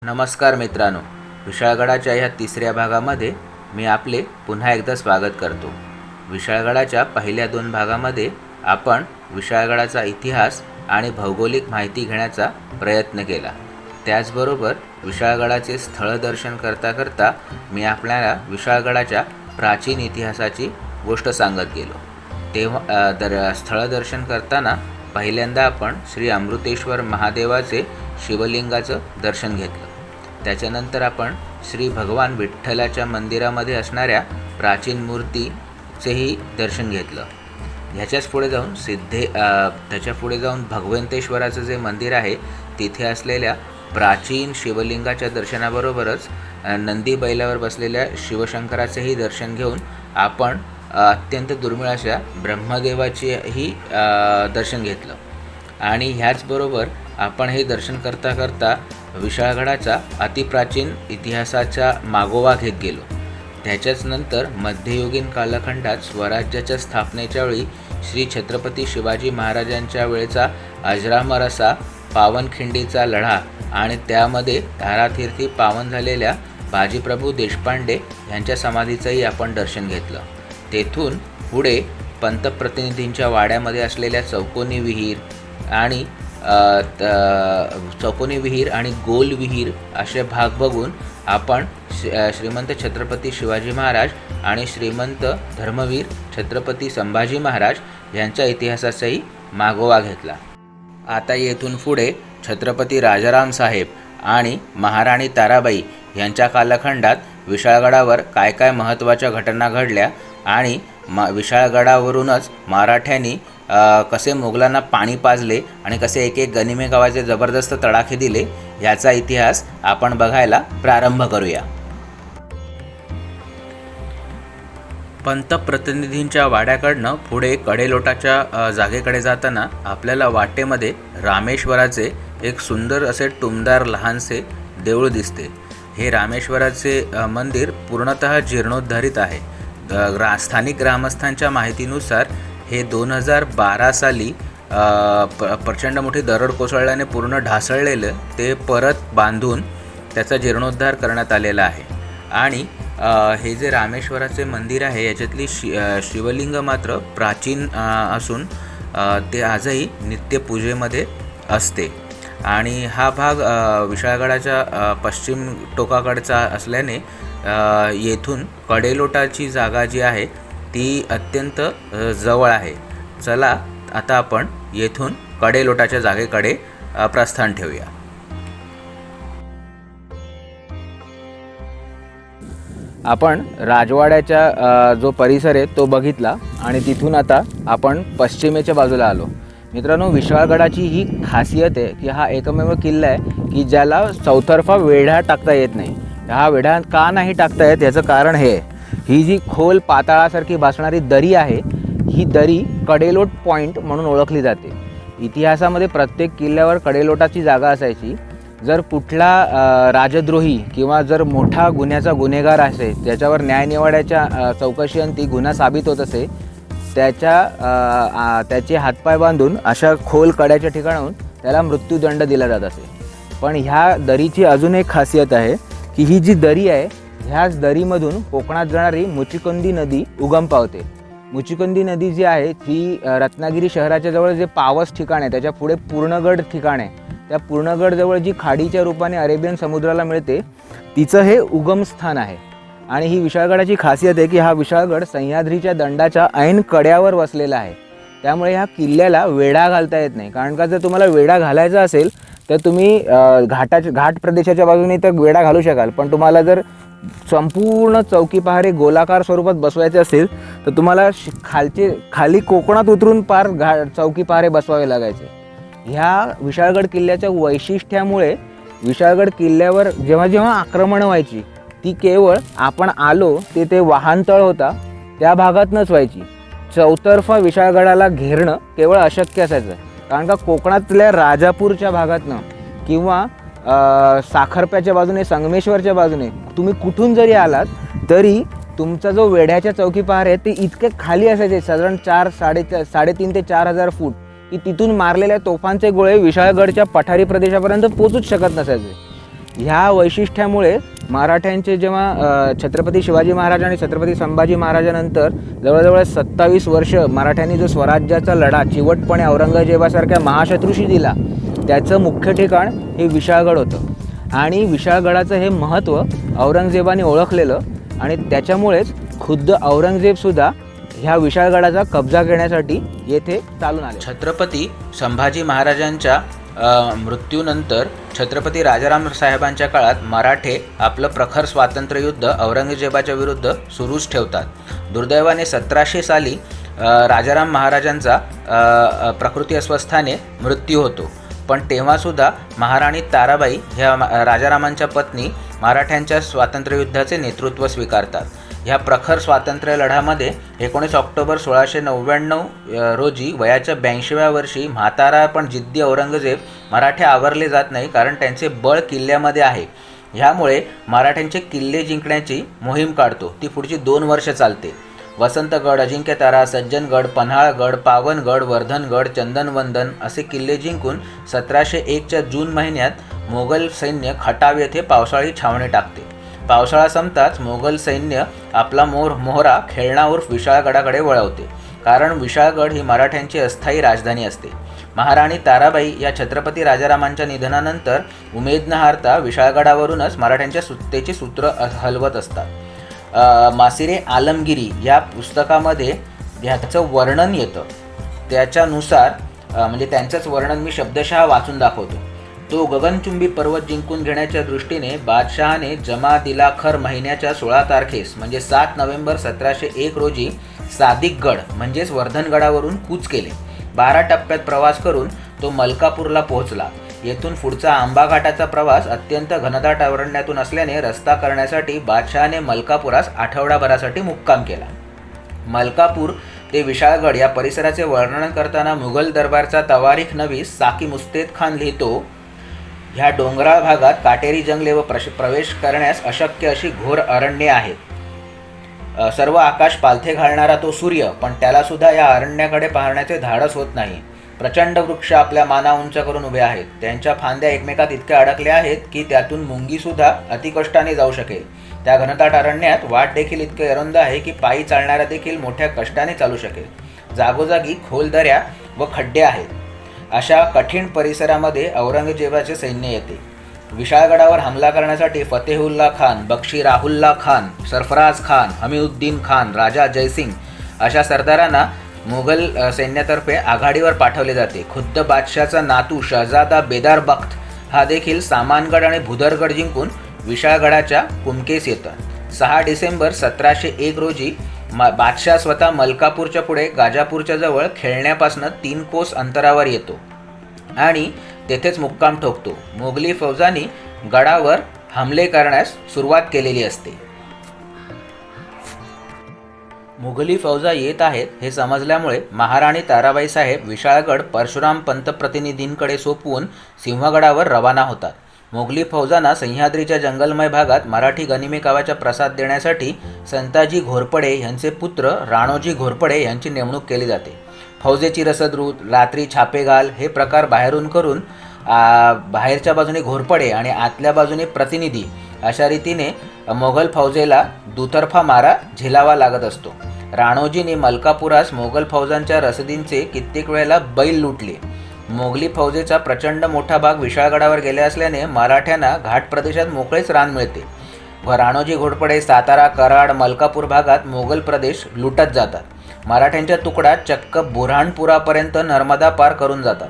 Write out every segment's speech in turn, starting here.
नमस्कार मित्रांनो, विशाळगडाच्या ह्या तिसऱ्या भागामध्ये मी आपले पुन्हा एकदा स्वागत करतो. विशाळगडाच्या पहिल्या 2 भागामध्ये आपण विशाळगडाचा इतिहास आणि भौगोलिक माहिती घेण्याचा प्रयत्न केला. त्याचबरोबर विशाळगडाचे स्थळ दर्शन करता करता मी आपल्याला विशाळगडाच्या प्राचीन इतिहासाची गोष्ट सांगत गेलो. तेव्हा स्थळ दर्शन करताना पहिल्यांदा आपण श्री अमृतेश्वर महादेवाचे शिवलिंगाचं दर्शन घेतलं. त्याच्यानंतर आपण श्री भगवान विठ्ठलाच्या मंदिरामध्ये असणाऱ्या प्राचीन मूर्तीचेही दर्शन घेतलं. ह्याच्याच पुढे जाऊन त्याच्या पुढे जाऊन भगवंतेश्वराचं जे मंदिर आहे तिथे असलेल्या प्राचीन शिवलिंगाच्या दर्शनाबरोबरच नंदी बैलावर बसलेल्या शिवशंकराचेही दर्शन घेऊन आपण अत्यंत दुर्मिळ अशा ब्रह्मदेवाचेही दर्शन घेतलं. आणि ह्याचबरोबर आपण हे दर्शन करता करता विशाळगडाचा अतिप्राचीन इतिहासाचा मागोवा घेत गेलो. त्याच्याच नंतर मध्ययुगीन कालखंडात स्वराज्याच्या स्थापनेच्या वेळी श्री छत्रपती शिवाजी महाराजांच्या वेळेचा अजरामर असा पावनखिंडीचा लढा आणि त्यामध्ये धारातीर्थी पावन झालेल्या बाजीप्रभू देशपांडे यांच्या समाधीचंही आपण दर्शन घेतलं. तेथून पुढे पंतप्रतिनिधींच्या वाड्यामध्ये असलेल्या चौकोनी विहीर आणि गोल विहीर असे भाग बघून आपण श्रीमंत छत्रपती शिवाजी महाराज आणि श्रीमंत धर्मवीर छत्रपती संभाजी महाराज यांच्या इतिहासाचाही मागोवा घेतला. आता येथून पुढे छत्रपती राजाराम साहेब आणि महाराणी ताराबाई यांच्या कालखंडात विशाळगडावर काय काय महत्त्वाच्या घटना घडल्या आणि विशाळगडावरूनच मराठ्यांनी कसे मोगलांना पाणी पाजले आणि कसे एक एक गनिमे गावाचे जबरदस्त तडाखे दिले याचा इतिहास आपण बघायला प्रारंभ करूया. पंतप्रतिनिधींच्या वाड्याकडनं पुढे कडेलोटाच्या जागेकडे जाताना आपल्याला वाटेमध्ये रामेश्वराचे एक सुंदर असे टुमदार लहानसे देऊळ दिसते. हे रामेश्वराचे मंदिर पूर्णतः जीर्णोद्धारित आहे. स्थानिक ग्रामस्थांच्या माहितीनुसार हे 2012 साली प्रचंड मोठी दरड कोसळल्याने पूर्ण ढासळलेलं ते परत बांधून त्याचा जीर्णोद्धार करण्यात आलेला आहे. आणि हे जे रामेश्वराचे मंदिर आहे याच्यातली शिवलिंग मात्र प्राचीन असून ते आजही नित्यपूजेमध्ये असते. आणि हा भाग विशाळगडाच्या पश्चिम टोकाकडचा असल्याने येथून कडेलोटाची जागा जी आहे ती अत्यंत जवळ आहे. चला आता आपण येथून कडेलोटाच्या जागेकडे प्रस्थान ठेवूया. आपण राजवाड्याच्या जो परिसर आहे तो बघितला आणि तिथून आता आपण पश्चिमेच्या बाजूला आलो. मित्रांनो, विशाळगडाची ही खासियत आहे की हा एकमेव किल्ला आहे की ज्याला चौतर्फा वेढा टाकता येत नाही. हा वेढा का नाही टाकता येत याचं कारण हे आहे, ही जी खोल पाताळासारखी भासणारी दरी आहे ही दरी कडेलोट पॉईंट म्हणून ओळखली जाते. इतिहासामध्ये प्रत्येक किल्ल्यावर कडेलोटाची जागा असायची. जर कुठला राजद्रोही किंवा जर मोठा गुन्ह्याचा गुन्हेगार असेल त्याच्यावर न्यायनिवाड्याच्या चौकशीअंती गुन्हा साबित होत असे त्याचे हातपाय बांधून अशा खोल कड्याच्या ठिकाणाहून त्याला मृत्यूदंड दिला जात असे. पण ह्या दरीची अजून एक खासियत आहे की ही जी दरी आहे ह्याच दरीमधून कोकणात जाणारी मुचिकुंदी नदी उगम पावते. मुचिकुंदी नदी जी आहे ती रत्नागिरी शहराच्या जवळ जे पावस ठिकाण आहे त्याच्या पुढे पूर्णगड ठिकाण आहे, त्या पूर्णगडजवळ जी खाडीच्या रूपाने अरेबियन समुद्राला मिळते तिचं हे उगम स्थान आहे. आणि ही विशाळगडाची खासियत आहे की हा विशाळगड सह्याद्रीच्या दंडाच्या ऐन कड्यावर वसलेला आहे. त्यामुळे ह्या किल्ल्याला वेढा घालता येत नाही. कारण का जर तुम्हाला वेढा घालायचा असेल तर तुम्ही घाट प्रदेशाच्या बाजूने तर वेढा घालू शकाल, पण तुम्हाला जर संपूर्ण चौकी पहारे गोलाकार स्वरूपात बसवायचे असेल तर तुम्हाला खाली कोकणात उतरून पार चौकी पहारे बसवावे लागायचे. ह्या विशाळगड किल्ल्याच्या वैशिष्ट्यामुळे विशाळगड किल्ल्यावर जेव्हा जेव्हा आक्रमणं व्हायची ती केवळ आपण आलो ते वाहनतळ होता त्या भागातनंच व्हायची. चौतर्फा विशाळगडाला घेरणं केवळ अशक्य असायचं. कारण का कोकणातल्या राजापूरच्या भागातनं किंवा साखरप्याच्या बाजूने संगमेश्वरच्या बाजूने तुम्ही कुठून जरी आलात तरी तुमचा जो वेढ्याच्या चौकी पहार आहे ते इतके खाली असायचे, साधारण 3,500 ते 4,000 फूट, की तिथून मारलेल्या तोफांचे गोळे विशाळगडच्या पठारी प्रदेशापर्यंत पोचूच शकत नसायचे. ह्या वैशिष्ट्यामुळे मराठ्यांचे जेव्हा छत्रपती शिवाजी महाराज आणि छत्रपती संभाजी महाराजानंतर जवळजवळ 27 वर्ष मराठ्यांनी जो स्वराज्याचा लढा चिवटपणे औरंगजेबासारख्या महाशत्रूशी दिला, त्याचं मुख्य ठिकाण हे विशाळगड होतं आणि विशाळगडाचं हे महत्त्व औरंगजेबाने ओळखलेलं आणि त्याच्यामुळेच खुद्द औरंगजेबसुद्धा ह्या विशाळगडाचा कब्जा घेण्यासाठी येथे चालून आले. छत्रपती संभाजी महाराजांच्या मृत्यूनंतर छत्रपती राजाराम साहेबांच्या काळात मराठे आपलं प्रखर स्वातंत्र्ययुद्ध औरंगजेबाच्या विरुद्ध सुरूच ठेवतात. दुर्दैवाने 1700 साली राजाराम महाराजांचा प्रकृती अस्वस्थाने मृत्यू होतो. पण तेव्हासुद्धा महाराणी ताराबाई ह्या राजारामांच्या पत्नी मराठ्यांच्या स्वातंत्र्ययुद्धाचे नेतृत्व स्वीकारतात. ह्या प्रखर स्वातंत्र्य लढ्यामध्ये 19 ऑक्टोबर 1699 रोजी वयाच्या 82व्या वर्षी म्हातारा पण जिद्दी औरंगजेब मराठे आवरले जात नाही, कारण त्यांचे बळ किल्ल्यामध्ये आहे. ह्यामुळे मराठ्यांचे किल्ले जिंकण्याची मोहीम काढतो. ती पुढची 2 वर्ष चालते. वसंतगड, अजिंक्यतारा, सज्जनगड, पन्हाळगड, पावनगड, वर्धनगड, चंदनवंदन असे किल्ले जिंकून 1701च्या जून महिन्यात मोगल सैन्य खटाव येथे पावसाळी छावणी टाकते. पावसाळा संपताच मोगल सैन्य आपला मोहरा खेळणा उर्फ विशाळगडाकडे वळवते, कारण विशाळगड ही मराठ्यांची अस्थायी राजधानी असते. महाराणी ताराबाई या छत्रपती राजारामांच्या निधनानंतर उमेद न हारता विशाळगडावरूनच मराठ्यांच्या सत्तेची सूत्र हलवत असतात. मासिरे आलमगिरी या पुस्तकामध्ये ह्याचं वर्णन येतं. त्याच्यानुसार म्हणजे त्यांचंच वर्णन मी शब्दशः वाचून दाखवतो. तो गगनचुंबी पर्वत जिंकून घेण्याच्या दृष्टीने बादशहाने जमा दिलाखर महिन्याच्या 16 तारखेस म्हणजे 7 नोव्हेंबर 1701 रोजी सादिकगड म्हणजेच वर्धनगडावरून कूच केले. 12 टप्प्यात प्रवास करून तो मलकापूरला पोहोचला. येथून पुढचा आंबा घाटाचा प्रवास अत्यंत घनदाट अरण्यातून असल्याने रस्ता करण्यासाठी बादशहाने मलकापुरास आठवडाभरासाठी मुक्काम केला. मलकापूर ते विशाळगड या परिसराचे वर्णन करताना मुघल दरबारचा तवारीख नवीस साकी मुस्तेद खान लिहितो, ह्या डोंगराळ भागात काटेरी जंगले व प्रवेश करण्यास अशक्य अशी घोर अरण्ये आहेत. सर्व आकाश पालथे घालणारा तो सूर्य, पण त्याला सुद्धा या अरण्याकडे पाहण्याचे धाडस होत नाही. प्रचंड वृक्ष आपल्या माना उंच करून उभे आहेत. त्यांच्या फांद्या एकमेकात इतक्या अडकल्या आहेत की त्यातून मुंगीसुद्धा अतिकष्टाने जाऊ शकेल. त्या घनदाट अरण्यात वाट देखील इतके अरुंद आहे की पायी चालणारा देखील मोठ्या कष्टाने चालू शकेल. जागोजागी खोल दऱ्या व खड्डे आहेत. अशा कठीण परिसरामध्ये औरंगजेबाचे सैन्य येते. विशाळगडावर हमला करण्यासाठी फतेहुल्ला खान, बक्षी राहुल्ला खान, सरफराज खान, हमीउद्दीन खान, राजा जयसिंग अशा सरदारांना मुघल सैन्यातर्फे आघाडीवर पाठवले जाते. खुद्द बादशाचा नातू शहजादा बेदार बख्त हा देखील सामानगड आणि भुदरगड जिंकून विशाळगडाच्या कुमकेस येतात. 6 डिसेंबर 1701 रोजी बादशाह स्वतः मलकापूरच्या पुढे गाजापूरच्या जवळ खेळण्यापासून 3 कोस अंतरावर येतो आणि तेथेच मुक्काम ठोकतो. मोगली फौजांनी गडावर हमले करण्यास सुरुवात केलेली असते. मुघली फौजा येत आहेत हे समजल्यामुळे महाराणी ताराबाई साहेब विशाळगड परशुराम पंतप्रतिनिधींकडे सोपवून सिंहगडावर रवाना होतात. मोगली फौजांना सह्याद्रीच्या जंगलमय भागात मराठी गनिमेकावाचा प्रसाद देण्यासाठी संताजी घोरपडे यांचे पुत्र राणोजी घोरपडे यांची नेमणूक केली जाते. फौजेची रसदरूत, रात्री छापेगाल हे प्रकार बाहेरून करून बाहेरच्या बाजूने घोरपडे आणि आतल्या बाजूने प्रतिनिधी अशा रीतीने मोगल फौजेला दुतर्फा मारा झेलावा लागत असतो. राणोजीने मलकापुरास मोगल फौजांच्या रसदींचे कित्येक वेळेला बैल लुटले. मोगली फौजेचा प्रचंड मोठा भाग विशाळगडावर गेले असल्याने मराठ्यांना घाट प्रदेशात मोकळेच रान मिळते व राणोजी घोरपडे सातारा, कराड, मलकापूर भागात मोगल प्रदेश लुटत जातात. मराठ्यांच्या तुकडा चक्क बुऱ्हाणपुरापर्यंत नर्मदा पार करून जातात.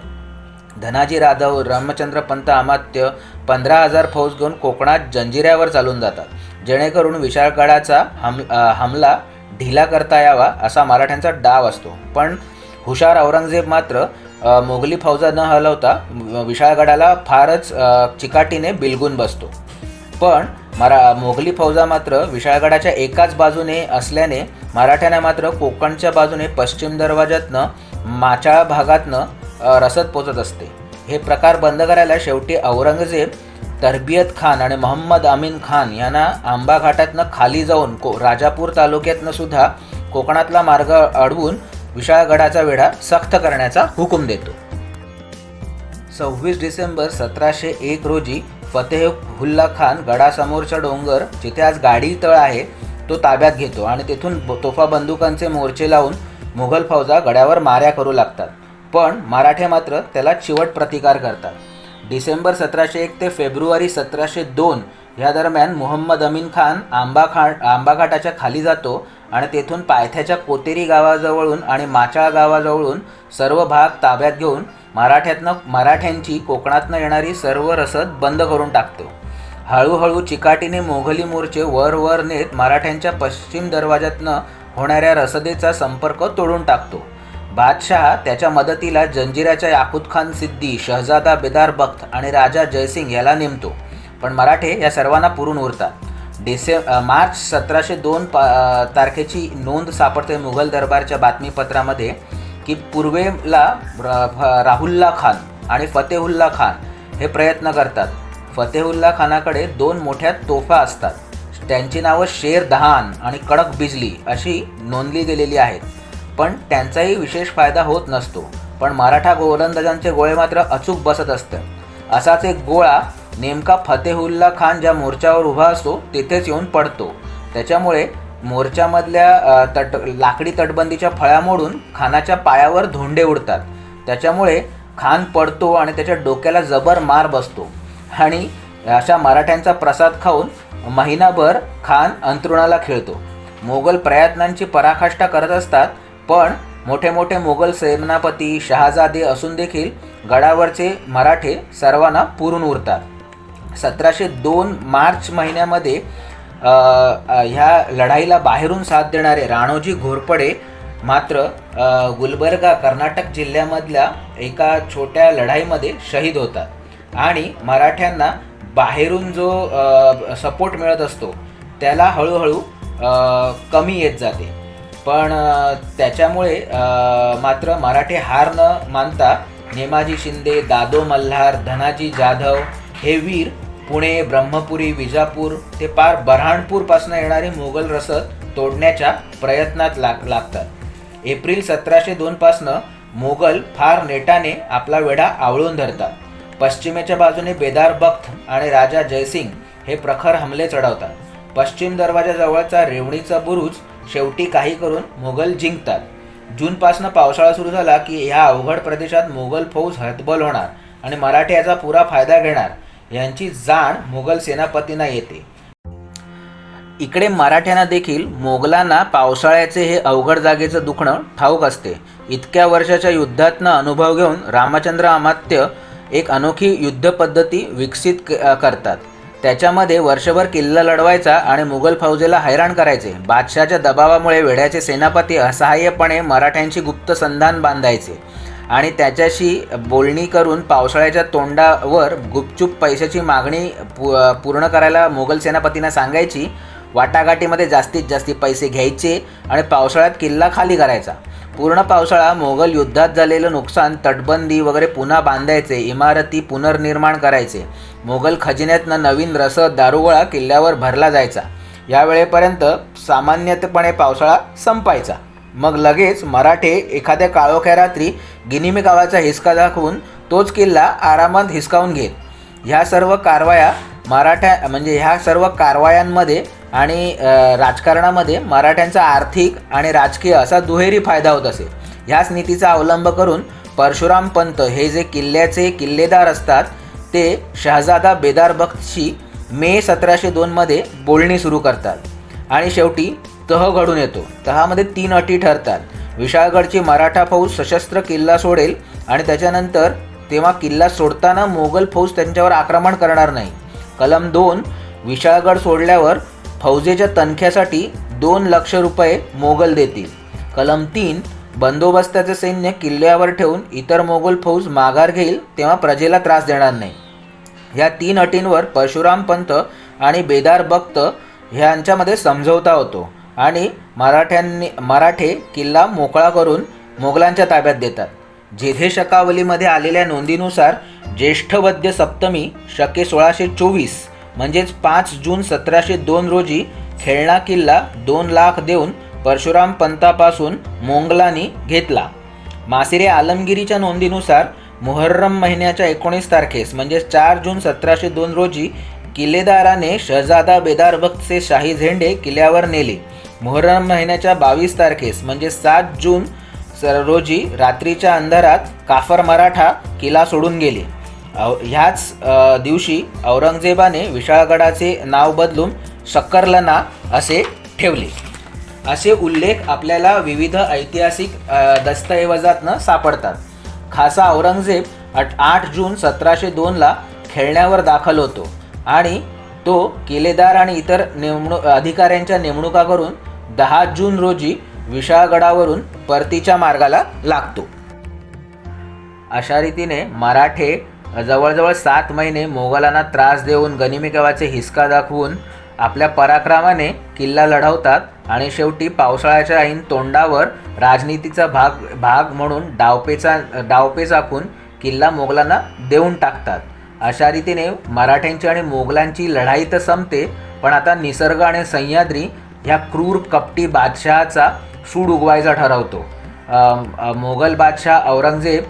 धनाजी राघव, रामचंद्र पंत अमात्य 15,000 फौज घेऊन कोकणात जंजिऱ्यावर चालून जातात, जेणेकरून विशाळगडाचा हमला ढिला करता यावा असा मराठ्यांचा डाव असतो. पण हुशार औरंगजेब मात्र मोगली फौजा न हलवता विशाळगडाला फारच चिकाटीने बिलगून बसतो. पण मोगली फौजा मात्र विशाळगडाच्या एकाच बाजूने असल्याने मराठ्यांना मात्र कोकणच्या बाजूने पश्चिम दरवाजातनं माचाळा भागातनं रसद पोचत असते. हे प्रकार बंद करायला शेवटी औरंगजेब तरबियत खान आणि मोहम्मद अमीन खान यांना आंबा घाटातनं खाली जाऊन राजापूर तालुक्यातनं सुद्धा कोकणातला मार्ग अडवून विशाळगडाचा वेढा सक्त करण्याचा हुकूम देतो. 26 डिसेंबर 1701 रोजी फतेहुल्ला खान गडासमोरचा डोंगर जिथे आज गाडी तळ आहे तो ताब्यात घेतो आणि तेथून तोफा बंदुकांचे मोर्चे लावून मुघल फौजा गडावर माऱ्या करू लागतात. पण मराठे मात्र त्याला चिवट प्रतिकार करतात. डिसेंबर 1701 ते फेब्रुवारी 1702 या दरम्यान मुहम्मद अमीन खान आंबाघाटाच्या खाली जातो आणि तेथून पायथ्याच्या कोतेरी गावाजवळून आणि माचाळ गावाजवळून सर्व भाग ताब्यात घेऊन मराठ्यांची कोकणातनं येणारी सर्व रसद बंद करून टाकतो. हळूहळू चिकाटीने मोघली मोर्चे वर नेत मराठ्यांच्या पश्चिम दरवाजातनं होणाऱ्या रसदेचा संपर्क तोडून टाकतो. बादशहा त्याच्या मदतीला जंजिऱ्याच्या याकूत खान सिद्दी, शहजादा बेदार बख्त आणि राजा जयसिंग याला नेमतो. पण मराठे या सर्वांना पुरून उरतात. मार्च 1702 तारखेची नोंद सापडते मुघल दरबारच्या बातमीपत्रामध्ये की पूर्वेला राहुल्ला खान आणि फतेहुल्ला खान हे प्रयत्न करतात. फतेहुल्ला खानाकडे 2 मोठ्या तोफा असतात. त्यांची नावं शेर दहान आणि कडक बिजली अशी नोंदली गेलेली आहेत. पण त्यांचाही विशेष फायदा होत नसतो. पण मराठा गोलंदाजांचे गोळे मात्र अचूक बसत असतात. असाच एक गोळा नेमका फतेहुल्ला खान ज्या मोर्चावर उभा असतो तिथेच येऊन पडतो. त्याच्यामुळे मोर्चामधल्या लाकडी तटबंदीच्या फळ्या मोडून खानाच्या पायावर धोंडे उडतात. त्याच्यामुळे खान पडतो आणि त्याच्या डोक्याला जबर मार बसतो आणि अशा मराठ्यांचा प्रसाद खाऊन महिनाभर खान अंथरुणाला खिळतो. मोगल प्रयत्नांची पराकाष्ठा करत असतात. पण मोठे मोठे मोगल सेनापती शहाजादे असून देखील गडावरचे मराठे सर्वांना पुरून उरतात. 1702 मार्च महिन्यामध्ये ह्या लढाईला बाहेरून साथ देणारे राणोजी घोरपडे मात्र गुलबर्गा कर्नाटक जिल्ह्यामधल्या एका छोट्या लढाईमध्ये शहीद होतात आणि मराठ्यांना बाहेरून जो सपोर्ट मिळत असतो त्याला हळूहळू कमी येत जाते. पण त्याच्यामुळे मात्र मराठे हार न मानता नेमाजी शिंदे, दादो मल्हार, धनाजी जाधव हे वीर पुणे, ब्रह्मपुरी, विजापूर ते पार बऱ्हाणपूरपासून येणारी मोगल रसद तोडण्याच्या प्रयत्नात लागतात. एप्रिल 1702 पासनं मोगल फार नेटाने आपला वेढा आवळून धरतात. पश्चिमेच्या बाजूने बेदार बख्त आणि राजा जयसिंग हे प्रखर हमले चढवतात. पश्चिम दरवाजाजवळचा रेवणीचा बुरुज शेवटी काही करून मोगल जिंकतात. जूनपासनं पावसाळा सुरू झाला की ह्या अवघड प्रदेशात मोगल फौज हतबल होणार आणि मराठे याचा पुरा फायदा घेणार यांची जाण मोगल सेनापतींना येते. इकडे मराठ्यांना देखील मोगलांना पावसाळ्याचे हे अवघड जागेचं दुखणं ठाऊक असते. इतक्या वर्षाच्या युद्धातनं अनुभव घेऊन रामचंद्र अमात्य एक अनोखी युद्धपद्धती विकसित करतात. त्याच्यामध्ये वर्षभर किल्ला लढवायचा आणि मुघल फौजेला हैराण करायचे. बादशहाच्या दबावामुळे वेढ्याचे सेनापती असहाय्यपणे मराठ्यांची गुप्त संधान बांधायचे आणि त्याच्याशी बोलणी करून पावसाळ्याच्या तोंडावर गुपचूप पैशाची मागणी पूर्ण करायला मुघल सेनापतींना सांगायची. वाटाघाटीमध्ये जास्तीत जास्त पैसे घ्यायचे आणि पावसाळ्यात किल्ला खाली करायचा. पूर्ण पावसाळा मोगल युद्धात झालेलं नुकसान, तटबंदी वगैरे पुन्हा बांधायचे, इमारती पुनर्निर्माण करायचे. मोगल खजिन्यातनं नवीन रसद, दारुगोळा किल्ल्यावर भरला जायचा. या वेळेपर्यंत सामान्यतपणे पावसाळा संपायचा. मग लगेच मराठे एखाद्या काळोख्या रात्री गिनिमी गावाचा हिसका दाखवून तोच किल्ला आरामात हिसकावून घेत. ह्या सर्व कारवायांमध्ये आणि राजकारणामध्ये मराठ्यांचा आर्थिक आणि राजकीय असा दुहेरी फायदा होत असे. ह्याच नीतीचा अवलंब करून परशुराम पंत हे जे किल्ल्याचे किल्लेदार असतात ते शहजादा बेदार बख्तशी मे 1702 बोलणी सुरू करतात आणि शेवटी तह घडून येतो. तहामध्ये 3 अटी ठरतात. विशाळगडची मराठा फौज सशस्त्र किल्ला सोडेल आणि त्याच्यानंतर तेव्हा किल्ला सोडताना मोगल फौज त्यांच्यावर आक्रमण करणार नाही. कलम 2 विशाळगड सोडल्यावर फौजेच्या तनख्यासाठी 2 लाख रुपये मोगल देतील. कलम 3 बंदोबस्ताचे सैन्य किल्ल्यावर ठेवून इतर मोगल फौज माघार घेईल तेव्हा प्रजेला त्रास देणार नाही. ह्या 3 अटींवर परशुराम पंत आणि बेदार बख्त ह्यांच्यामध्ये समझोता होतो आणि मराठे किल्ला मोकळा करून मोगलांच्या ताब्यात देतात. जेधे शकावलीमध्ये आलेल्या नोंदीनुसार ज्येष्ठ वद्य सप्तमी शके 1624 म्हणजेच 5 जून 1702 रोजी खेळणा किल्ला 2 लाख देऊन परशुराम पंतापासून मोंगलांनी घेतला. मासिरे आलमगिरीच्या नोंदीनुसार मुहर्रम महिन्याच्या 19 तारखेस म्हणजे 4 जून 1702 रोजी किल्लेदाराने शहजादा बेदार बख्तचे शाही झेंडे किल्ल्यावर नेले. मुहर्रम महिन्याच्या 22 तारखेस म्हणजे 7 जून रोजी रात्रीच्या अंधारात काफर मराठा किल्ला सोडून गेले. ह्याच दिवशी औरंगजेबाने विशाळगडाचे नाव बदलून शक्करलना असे ठेवले. असे उल्लेख आपल्याला विविध ऐतिहासिक दस्तऐवजातनं सापडतात. खासा औरंगजेब 8 जून 1702ला खेळण्यावर दाखल होतो आणि तो किल्लेदार आणि इतर अधिकाऱ्यांच्या नेमणुका करून 10 जून रोजी विशाळगडावरून परतीच्या मार्गाला लागतो. अशा रीतीने मराठे जवळजवळ 7 महिने मोगलांना त्रास देऊन गनिमी हिसका दाखवून आपल्या पराक्रमाने किल्ला लढवतात आणि शेवटी पावसाळ्याच्या ऐन तोंडावर राजनीतीचा भाग म्हणून डावपेच आखून किल्ला मोगलांना देऊन टाकतात. अशा रीतीने मराठ्यांची आणि मोगलांची लढाई तर संपते, पण आता निसर्ग आणि सह्याद्री ह्या क्रूर कपटी बादशहाचा सूड उगवायचा ठरवतो. मोगल बादशाह औरंगजेब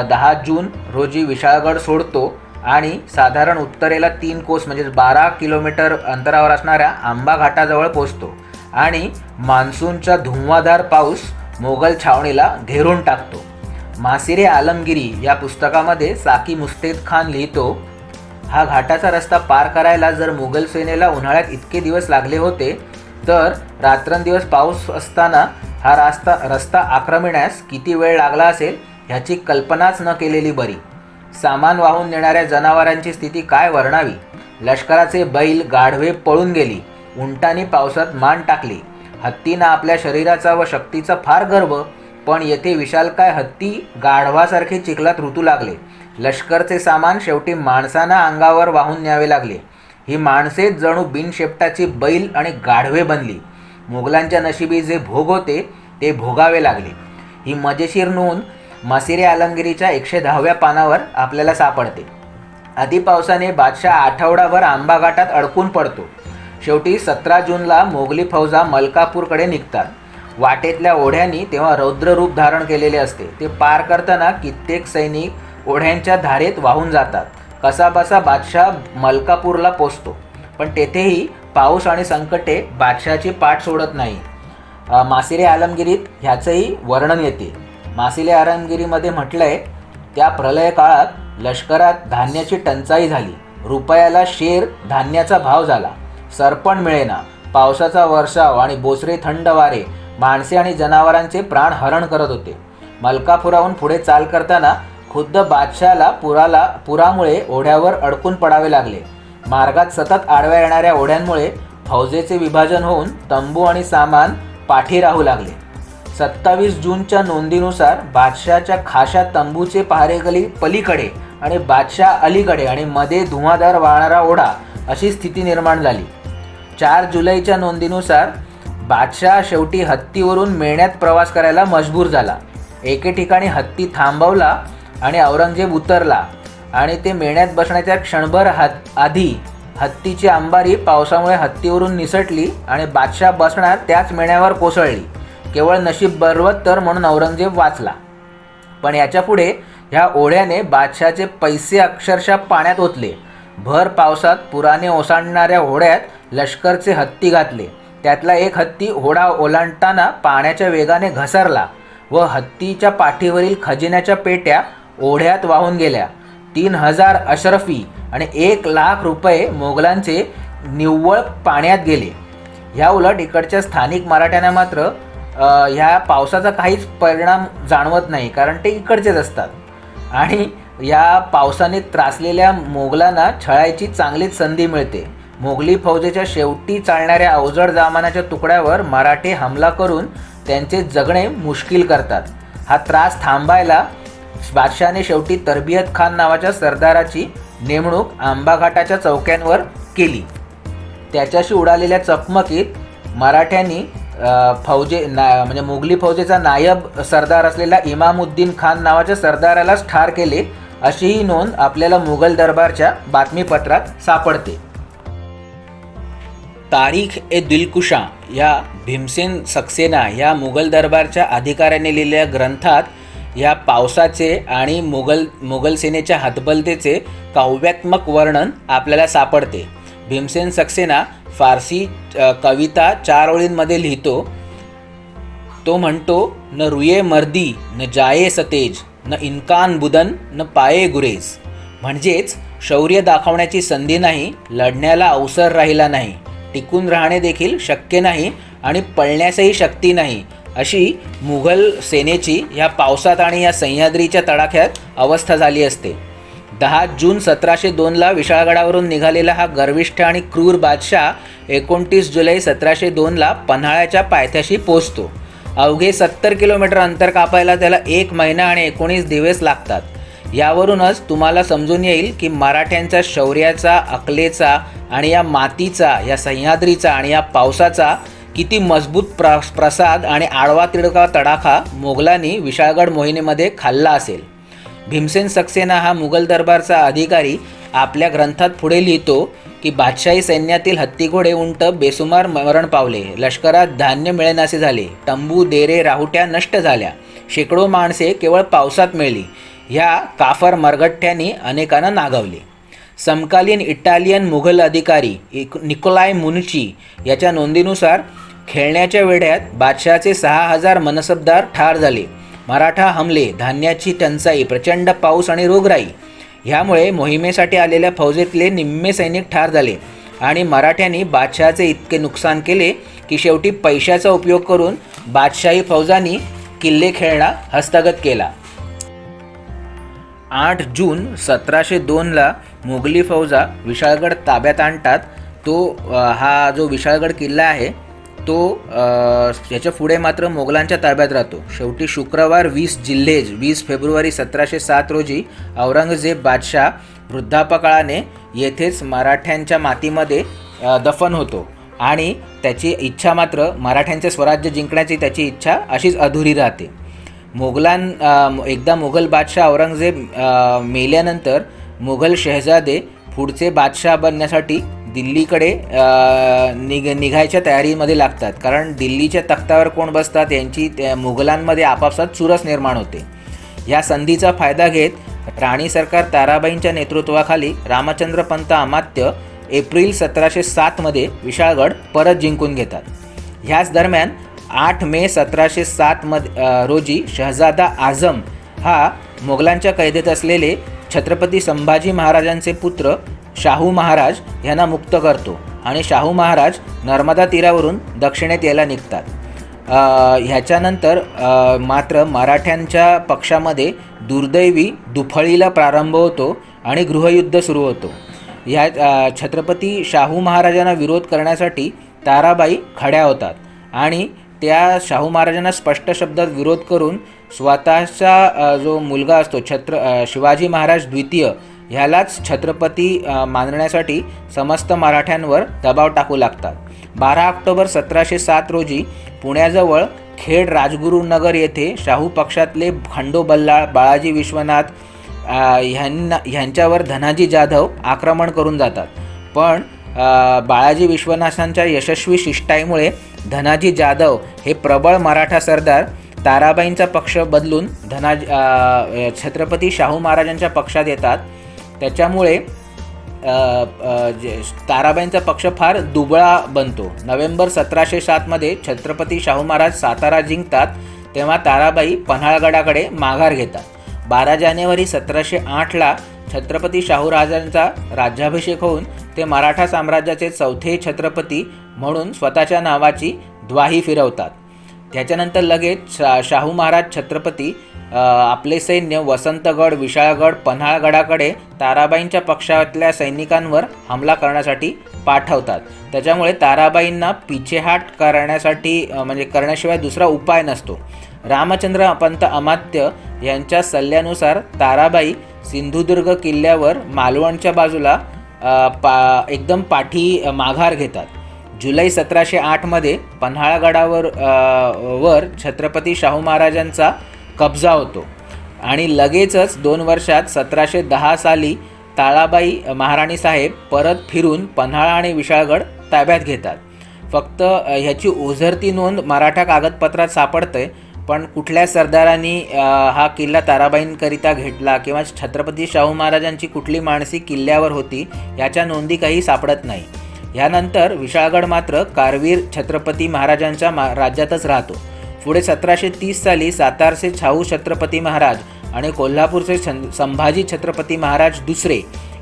10 जून रोजी विशाळगड सोडतो आणि साधारण उत्तरेला 3 कोस म्हणजे 12 किलोमीटर अंतरावर असणाऱ्या आंबा घाटाजवळ पोचतो आणि मान्सूनचा धुव्वाधार पाऊस मोगल छावणीला घेरून टाकतो. मासिरे आलमगिरी या पुस्तकामध्ये साकी मुस्तेद खान लिहितो, हा घाटाचा रस्ता पार करायला जर मुघल सेनेला उन्हाळ्यात इतके दिवस लागले होते तर रात्रंदिवस पाऊस असताना हा रस्ता आक्रमण्यास किती वेळ लागला असेल ह्याची कल्पनाच न केलेली बरी. सामान वाहून नेणाऱ्या जनावरांची स्थिती काय वर्णावी. लष्कराचे बैल गाढवे पळून गेली, उंटांनी पावसात मान टाकली. हत्तींना आपल्या शरीराचा व शक्तीचा फार गर्व, पण येथे विशालकाय हत्ती गाढवासारखे चिखलात ऋतू लागले. लष्करचे सामान शेवटी माणसांना अंगावर वाहून न्यावे लागले. ही माणसेच जणू बिनशेपटाची बैल आणि गाढवे बनली. मोगलांच्या नशिबी जे भोग होते ते भोगावे लागले. ही मजेशीर नोंद मासिरे आलमगिरीच्या 110व्या पानावर आपल्याला सापडते. अति पावसाने बादशाह आठवडाभर आंबा घाटात अडकून पडतो. शेवटी 17 जूनला मोगली फौजा मलकापूरकडे निघतात. वाटेतल्या ओढ्यांनी तेव्हा रौद्र रूप धारण केलेले असते. ते पार करताना कित्येक सैनिक ओढ्यांच्या धारेत वाहून जातात. कसाबसा बादशाह मलकापूरला पोचतो, पण तेथेही पाऊस आणि संकटे बादशाहची पाठ सोडत नाही. मासिरे आलमगिरीत ह्याचंही वर्णन येते. मासिरे आलमगिरीमध्ये म्हटलंय, त्या प्रलय काळात लष्करात धान्याची टंचाई झाली. रुपयाला शेर धान्याचा भाव झाला. सरपण मिळेना. पावसाचा वर्षाव आणि बोचरे थंड वारे माणसे आणि जनावरांचे प्राण हरण करत होते. मलकापुराहून पुढे चाल करताना खुद्द बादशाहला पुरामुळे ओढ्यावर अडकून पडावे लागले. मार्गात सतत आडव्या येणाऱ्या ओढ्यांमुळे फौजेचे विभाजन होऊन तंबू आणि सामान पाठी राहू लागले. 27 जूनच्या नोंदीनुसार बादशाहच्या खाशा तंबूचे पहारेगली पलीकडे आणि बादशाह अलीकडे आणि मध्ये धुवाधार वाहणारा ओढा अशी स्थिती निर्माण झाली. 4 जुलैच्या नोंदीनुसार बादशाह शेवटी हत्तीवरून मेळण्यात प्रवास करायला मजबूर झाला. एके ठिकाणी हत्ती थांबवला आणि औरंगजेब उतरला आणि ते मेळण्यात बसण्याच्या क्षणभर आधी हत्तीची अंबारी पावसामुळे हत्तीवरून निसटली आणि बादशाह बसणार त्याच मेळण्यावर कोसळली. केवळ नशीब बलवत्तर म्हणून औरंगजेब वाचला. पण याच्या पुढे ह्या ओढ्याने बादशाहचे पैसे अक्षरशः पाण्यात ओतले. भर पावसात पुराने ओसांडणाऱ्या ओढ्यात लष्करचे हत्ती घातले. त्यातला एक हत्ती ओढा ओलांडताना पाण्याच्या वेगाने घसरला व हत्तीच्या पाठीवरील खजिन्याच्या पेट्या ओढ्यात वाहून गेल्या. 3000 अशरफी आणि 1,00,000 रुपये मोगलांचे निव्वळ पाण्यात गेले. ह्या उलट इकडच्या स्थानिक मराठ्यांना मात्र ह्या पावसाचा काहीच परिणाम जाणवत नाही, कारण ते इकडचेच असतात आणि या पावसाने त्रासलेल्या मोगलांना छळायची चांगलीच संधी मिळते. मोगली फौजेच्या शेवटी चालणाऱ्या अवजड जमानाच्या तुकड्यावर मराठे हमला करून त्यांचे जगणे मुश्किल करतात. हा त्रास थांबायला बादशाहने शेवटी तरबियत खान नावाच्या सरदाराची नेमणूक आंबाघाटाच्या चौक्यांवर केली. त्याच्याशी उडालेल्या चकमकीत मराठ्यांनी म्हणजे मोगली फौजेचा नायब सरदार असलेला इमामुद्दीन खान नावाच्या सरदारालाच ठार केले, अशीही नोंद आपल्याला मुघल दरबारच्या बातमीपत्रात सापडते. तारीख ए दिलकुशा या भीमसेन सक्सेना या मुघल दरबारच्या अधिकाऱ्याने लिहिलेल्या ग्रंथात ह्या पावसाचे आणि मुघल सेनेच्या हतबलतेचे काव्यात्मक वर्णन आपल्याला सापडते. भीमसेन सक्सेना फारसी कविता 4 ओळींमध्ये लिहितो. तो म्हणतो, न रुये मर्दी न जाये सतेज न इन्कान बुदन न पाये गुरेज. म्हणजेच शौर्य दाखवण्याची संधी नाही, लढण्याला अवसर राहिला नाही, टिकून राहणे देखील शक्य नाही आणि पळण्यासही शक्ती नाही, अशी मुघल सेनेची या पावसात आणि या सह्याद्रीच्या तडाख्यात अवस्था झाली असते. 10 जून 1702ला विशाळगडावरून निघालेला हा गर्विष्ठ आणि क्रूर बादशाह 29 जुलै 1702ला पन्हाळ्याच्या पायथ्याशी पोहोचतो. अवघे 70 किलोमीटर अंतर कापायला त्याला 1 महिना आणि 19 दिवस लागतात. यावरूनच तुम्हाला समजून येईल की मराठ्यांच्या शौर्याचा, अकलेचा आणि या मातीचा, या सह्याद्रीचा आणि या पावसाचा किती मजबूत प्रसाद आणि आडवा तिडका तडाखा मोगलांनी विशाळगड मोहिमेमध्ये खाल्ला असेल. भीमसेन सक्सेना हा मुघल दरबारचा अधिकारी आपल्या ग्रंथात पुढे लिहितो की बादशाही सैन्यातील हत्तीघोडे, उंट बेसुमार मरण पावले, लष्करात धान्य मिळेनासे झाले, तंबू, देरे, राहुट्या नष्ट झाल्या, शेकडो माणसे केवळ पावसात मिळली. ह्या काफर मरगठ्यांनी अनेकांना नागवले. समकालीन इटालियन मुघल अधिकारी निकोलाय मुनुची याच्या नोंदीनुसार खेळण्याच्या वेढ्यात बादशहाचे 6000 मनसबदार ठार झाले. मराठा हमले, धान्याची टंचाई, प्रचंड पाऊस आणि रोगराई ह्यामुळे मोहिमेसाठी आलेल्या फौजेतले निम्मे सैनिक ठार झाले आणि मराठ्यांनी बादशहाचे इतके नुकसान केले की शेवटी पैशाचा उपयोग करून बादशाही फौजांनी किल्ले खेळणा हस्तगत केला. 8 जून 1702ला मोगली फौजा विशाळगड ताब्यात आणतात. हा जो विशाळगड किल्ला आहे तो याच्या पुढे मात्र मोगलांच्या ताब्यात राहतो. शेवटी शुक्रवार 20 फेब्रुवारी 1707 रोजी औरंगजेब बादशाह वृद्धापकाळाने येथेच मराठ्यांच्या मातीमध्ये दफन होतो आणि त्याची इच्छा मात्र मराठ्यांचे स्वराज्य जिंकण्याची त्याची इच्छा अशीच अधुरी राहते. एकदा मुघल बादशाह औरंगजेब मेल्यानंतर मुघल शहजादे पुढचे बादशाह बनण्यासाठी दिल्लीकडे निघायच्या तयारीमध्ये लागतात. कारण दिल्लीच्या तख्तावर कोण बसतात यांची मुघलांमध्ये आपापसात चुरस निर्माण होते. या संधीचा फायदा घेत राणी सरकार ताराबाईंच्या नेतृत्वाखाली रामचंद्र पंत अमात्य एप्रिल 1707मध्ये विशाळगड परत जिंकून घेतात. ह्याच दरम्यान 8 मे 1707 रोजी शहजादा आझम हा मोगलांच्या कैदेत असलेले छत्रपती संभाजी महाराजांचे पुत्र शाहू महाराज यांना मुक्त करतो आणि शाहू महाराज नर्मदा तीरावरून दक्षिणेत यायला निघतात. ह्याच्यानंतर मात्र मराठ्यांच्या पक्षामध्ये दुर्दैवी दुफळीला प्रारंभ होतो आणि गृहयुद्ध सुरू होतो. ह्या छत्रपती शाहू महाराजांना विरोध करण्यासाठी ताराबाई खड्या होतात आणि त्या शाहू महाराजांना स्पष्ट शब्दात विरोध करून स्वतःचा जो मुलगा असतो शिवाजी महाराज द्वितीय ह्यालाच छत्रपती मानण्यासाठी समस्त मराठ्यांवर दबाव टाकू लागतात. 12 ऑक्टोबर 1707 रोजी पुण्याजवळ खेड राजगुरुनगर येथे शाहू पक्षातले खंडो बल्लाळ, बाळाजी विश्वनाथ ह्यांच्यावर धनाजी जाधव आक्रमण करून जातात. पण बाळाजी विश्वनाथांच्या यशस्वी शिष्टाईमुळे धनाजी जाधव हे प्रबळ मराठा सरदार ताराबाईंचा पक्ष बदलून छत्रपती शाहू महाराजांच्या पक्षात येतात. त्याच्यामुळे ताराबाईंचा पक्ष फार दुबळा बनतो. नोव्हेंबर 1707मध्ये छत्रपती शाहू महाराज सातारा जिंकतात तेव्हा ताराबाई पन्हाळगडाकडे माघार घेतात. 12 जानेवारी 1708ला छत्रपती शाहू राजांचा राज्याभिषेक होऊन ते मराठा साम्राज्याचे 4थे छत्रपती म्हणून स्वतःच्या नावाची द्वाही फिरवतात. त्याच्यानंतर लगेच शाहू महाराज छत्रपती आपले सैन्य वसंतगड, विशाळगड, पन्हाळगडाकडे ताराबाईंच्या पक्षातल्या सैनिकांवर हमला करण्यासाठी पाठवतात. त्याच्यामुळे ताराबाईंना पिछेहाट करण्याशिवाय दुसरा उपाय नसतो. रामचंद्र पंत अमात्य यांच्या सल्ल्यानुसार ताराबाई सिंधुदुर्ग किल्ल्यावर मालवणच्या बाजूला एकदम माघार घेतात. जुलै 1708मध्ये पन्हाळगडावर छत्रपती शाहू महाराजांचा कब्जा होतो आणि लगेचच 2 वर्षात 1710 साली ताळाबाई महाराणी साहेब परत फिरून पन्हाळा आणि विशाळगड ताब्यात घेतात. फक्त ह्याची ओझरती नोंद मराठा कागदपत्रात सापडते, पण कुठल्या सरदारांनी हा किल्ला ताराबाईंकरिता घेतला किंवा छत्रपती शाहू महाराजांची कुठली माणसी किल्ल्यावर होती याच्या नोंदी काही सापडत नाही. ह्यानंतर विशाळगड मात्र कारवीर छत्रपती महाराजांच्या राज्यातच राहतो. पुढे 1730 साली सातारचे शाहू छत्रपती महाराज आणि कोल्हापूरचे संभाजी छत्रपती महाराज दुसरे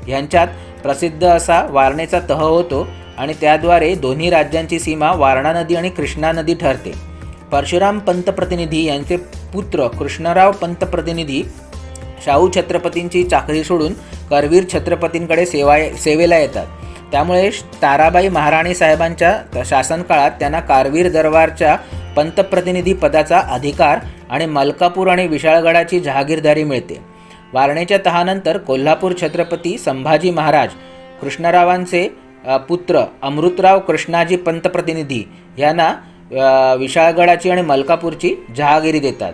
यांच्यात प्रसिद्ध असा वारणेचा तह होतो आणि त्याद्वारे दोन्ही राज्यांची सीमा वारणा नदी आणि कृष्णा नदी ठरते. परशुराम पंतप्रतिनिधी यांचे पुत्र कृष्णराव पंतप्रतिनिधी शाहू छत्रपतींची चाकरी सोडून करवीर छत्रपतींकडे सेवेला येतात. त्यामुळे ताराबाई महाराणी साहेबांच्या शासनकाळात त्यांना कारवीर दरबारच्या पंतप्रतिनिधी पदाचा अधिकार आणि मलकापूर आणि विशाळगडाची जहागीरदारी मिळते. वारणेच्या तहानंतर कोल्हापूर छत्रपती संभाजी महाराज कृष्णरावांचे पुत्र अमृतराव कृष्णाजी पंतप्रतिनिधी यांना विशाळगडाची आणि मलकापूरची जहागिरी देतात.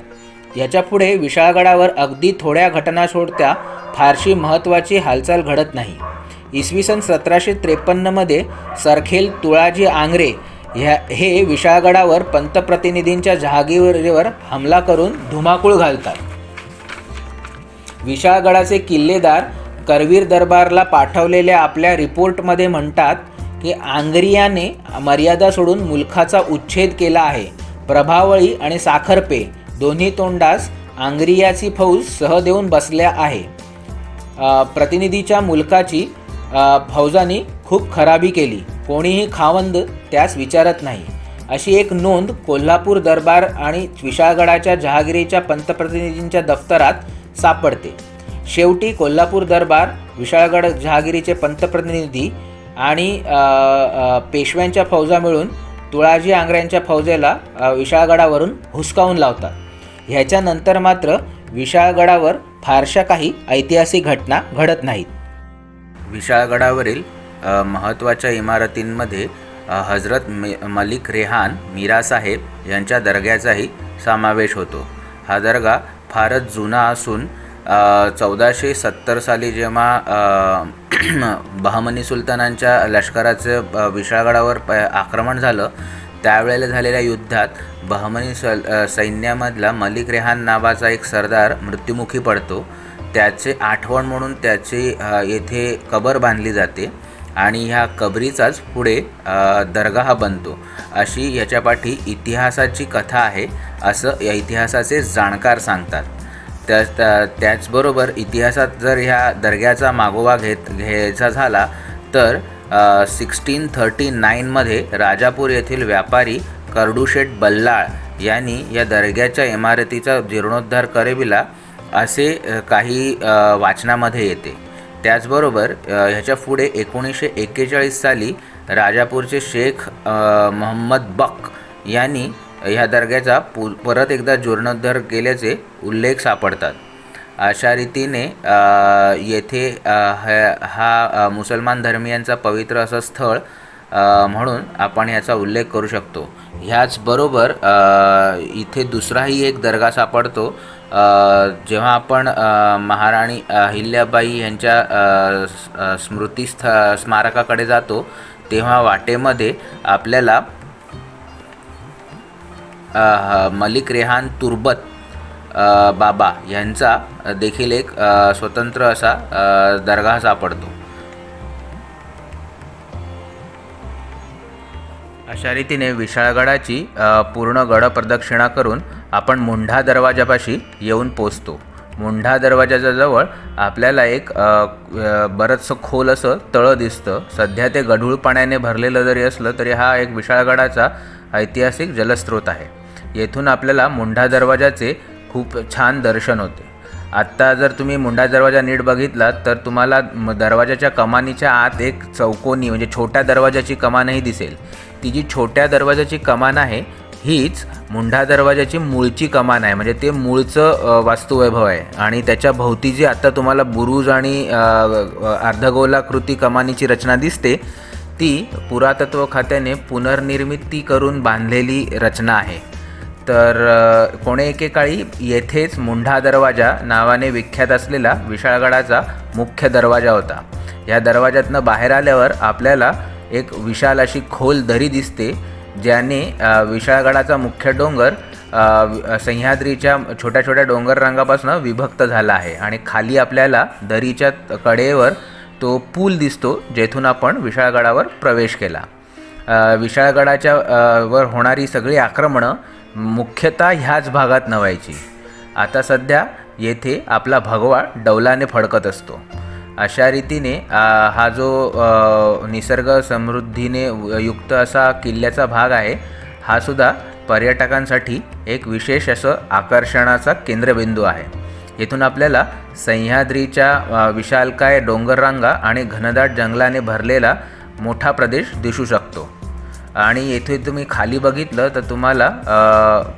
याच्या पुढे विशाळगडावर अगदी थोड्या घटना सोडत्या फारशी महत्त्वाची हालचाल घडत नाही. इसवी सन 1753 सरखेल तुळाजी आंग्रे हे विशाळगडावर पंतप्रतिनिधींच्या जहागिरीवर हमला करून धुमाकूळ घालतात. विशाळगडाचे किल्लेदार करवीर दरबारला पाठवलेल्या आपल्या रिपोर्टमध्ये म्हणतात की आंग्रियाने मर्यादा सोडून मुलखाचा उच्छेद केला आहे. प्रभावळी आणि साखरपे दोन्ही तोंडास आंग्रियाची फौज सह देऊन बसल्या आहे. प्रतिनिधीच्या मुलकाची फौजांनी खूप खराबी केली. कोणीही खावंद त्यास विचारत नाही अशी एक नोंद कोल्हापूर दरबार आणि विशाळगडाच्या जहागिरीच्या पंतप्रतिनिधींच्या दफ्तरात सापडते. शेवटी कोल्हापूर दरबार, विशाळगड जहागिरीचे पंतप्रतिनिधी आणि पेशव्यांच्या फौजा मिळून तुळाजी आंग्र्यांच्या फौजेला विशाळगडावरून हुसकावून लावतात. ह्याच्यानंतर मात्र विशाळगडावर फारशा काही ऐतिहासिक घटना घडत नाहीत. विशाळगडावरील महत्त्वाच्या इमारतींमध्ये हजरत मलिक रेहान मीरा साहेब यांच्या दर्ग्याचाही समावेश होतो. हा दर्गा फारच जुना असून 1470 साली जेव्हा बहमनी सुलतानांच्या लष्कराचं विशाळगडावर आक्रमण झालं त्यावेळेला झालेल्या युद्धात बहमनी सैन्यामधला मलिक रेहान नावाचा एक सरदार मृत्युमुखी पडतो. त्याचे आठवण म्हणून त्याची येथे कबर बांधली जाते आणि ह्या कबरीचाच पुढे दर्गा बनतो अशी ह्याच्यापाठी इतिहासाची कथा आहे असं या इतिहासाचे जाणकार सांगतात. त्याचबरोबर इतिहासात जर ह्या दर्ग्याचा मागोवा घ्यायचा झाला तर 1639 राजापूर येथील व्यापारी कडूशेठ बल्लाळ यांनी या दर्ग्याच्या इमारतीचा जीर्णोद्धार करविला असे काही वाचनामध्ये येते. त्याचबरोबर ह्याच्या पुढे 1941 साली राजापूरचे शेख मोहम्मद बक यांनी ह्या दर्ग्याचा परत एकदा जीर्णोद्धार केल्याचे उल्लेख सापडतात. अशा रीतीने येथे हा मुसलमान धर्मियांचा पवित्र असं स्थळ म्हणून आपण याचा उल्लेख करू शकतो. ह्याचबरोबर इथे दुसराही एक दर्गा सापडतो. जेव्हा आपण महाराणी अहिल्याबाई यांच्या स्मारकाकडे जातो तेव्हा वाटेमध्ये आपल्याला मलिक रेहान तुर्बत बाबा यांचा देखील एक स्वतंत्र असा दर्गा सापडतो. अशा रीतीने विशाळगडाची पूर्ण गड प्रदक्षिणा करून आपण मुंढा दरवाजापाशी येऊन पोचतो. मुंढा दरवाजाच्या जवळ आपल्याला एक बरंचसं खोल असं तळं दिसतं. सध्या ते गढूळ पाण्याने भरलेलं जरी असलं तरी हा एक विशाळगडाचा ऐतिहासिक जलस्रोत आहे. येथून आपल्याला मुंढा दरवाजाचे खूप छान दर्शन होते. आत्ता जर तुम्ही मुंढा दरवाजा नीट बघितलात तर तुम्हाला दरवाजाच्या कमानीच्या आत एक चौकोनी म्हणजे छोट्या दरवाजाची कमानही दिसेल. ती जी छोट्या दरवाजाची कमान आहे हीच मुंढा दरवाजाची मूळची कमान आहे. म्हणजे ते मूळचं वास्तुवैभव आहे आणि त्याच्या भोवती जी आत्ता तुम्हाला बुरुज आणि अर्धगोलाकृती कमानीची रचना दिसते ती पुरातत्व खात्याने पुनर्निर्मिती करून बांधलेली रचना आहे. तर कोणे एकेकाळी येथेच मुंढा दरवाजा नावाने विख्यात असलेला विशाळगडाचा मुख्य दरवाजा होता. या दरवाज्यातनं बाहेर आल्यावर आपल्याला एक विशाल अशी खोल दरी दिसते. ज्याने विशाळगडाचा मुख्य डोंगर सह्याद्रीच्या छोट्या छोट्या डोंगर रांगापासून विभक्त झाला आहे आणि खाली आपल्याला दरीच्या कडेवर तो पूल दिसतो, जेथून आपण विशाळगडावर प्रवेश केला. विशाळगडाच्या वर होणारी सगळी आक्रमणं मुख्यतः ह्याच भागात व्हायची. आता सध्या येथे आपला भगवा डौलाने फडकत असतो. अशा रीतीने हा जो निसर्ग समृद्धीने युक्त असा किल्ल्याचा भाग आहे, हा सुद्धा पर्यटकांसाठी एक विशेष असं आकर्षणाचा केंद्रबिंदू आहे. येथून आपल्याला सह्याद्रीच्या विशालकाय डोंगररांगा आणि घनदाट जंगलाने भरलेला मोठा प्रदेश दिसू शकतो. आणि येथे तुम्ही खाली बघितलं तर तुम्हाला